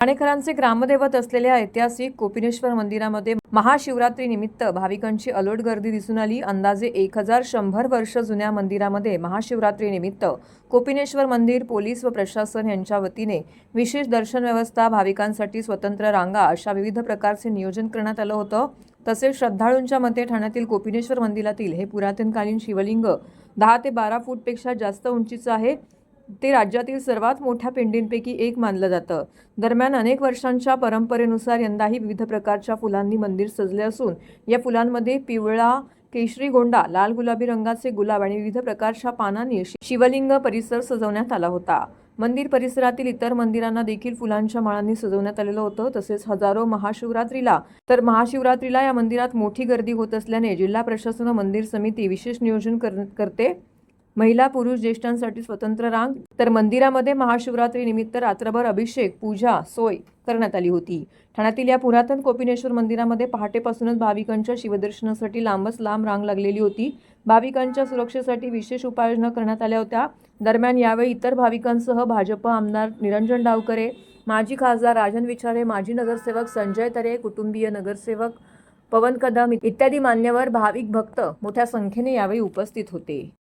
ठाणेकरांचे ग्रामदैवत असलेल्या ऐतिहासिक कोपिनेश्वर मंदिरामध्ये महाशिवरात्री निमित्त भाविकांची अलोट गर्दी दिसून आली। अंदाजे 1100 वर्ष जुन्या मंदिरामध्ये महाशिवरात्री निमित्त कोपिनेश्वर मंदिर पोलीस व प्रशासन यांच्या वतीने विशेष दर्शन व्यवस्था, भाविकांसाठी स्वतंत्र रांगा अशा विविध प्रकारचे नियोजन करण्यात आलं होतं। तसेच श्रद्धाळूंच्या मते ठाण्यातील कोपिनेश्वर मंदिरातील हे पुरातनकालीन शिवलिंग 10 ते 12 फूटपेक्षा जास्त उंचीचं आहे। ते राज्यातील सर्वात मोठ्या पिंडींपैकी एक मानलं जातं। दरम्यान अनेक वर्षांच्या परंपरेनुसार यंदाही विविध प्रकारच्या फुलांनी मंदिर सजले असून या फुलांमध्ये पिवळा, केशरी गोंडा, लाल गुलाबी रंगाचे गुलाब आणि विविध प्रकारच्या पानांनी शिवलिंग परिसर सजवण्यात आला होता। मंदिर परिसरातील इतर मंदिरांना देखील फुलांच्या माळांनी सजवण्यात आलेलं होतं। तसेच महाशिवरात्रीला या मंदिरात मोठी गर्दी होत असल्याने जिल्हा प्रशासन व मंदिर समिती विशेष नियोजन करते। महिला पुरुष ज्येष्ठांसाठी स्वतंत्र रांग, तर मंदिरामध्ये महाशिवरात्री निमित्त रात्रभर अभिषेक पूजा सोय करण्यात आली होती। ठाण्यातील या पुरातन कोपिनेश्वर मंदिरामध्ये पहाटेपासूनच भाविकांच्या शिवदर्शनासाठी लांबच लांब रांग लागलेली होती। भाविकांच्या सुरक्षेसाठी विशेष उपाययोजना करण्यात आल्या होत्या। दरम्यान यावेळी इतर भाविकांसह भाजप आमदार निरंजन डावकरे, माजी खासदार राजन विचारे, माजी नगरसेवक संजय तरे, कुटुंबीय नगरसेवक पवन कदम इत्यादी मान्यवर भाविक भक्त मोठ्या संख्येने यावेळी उपस्थित होते।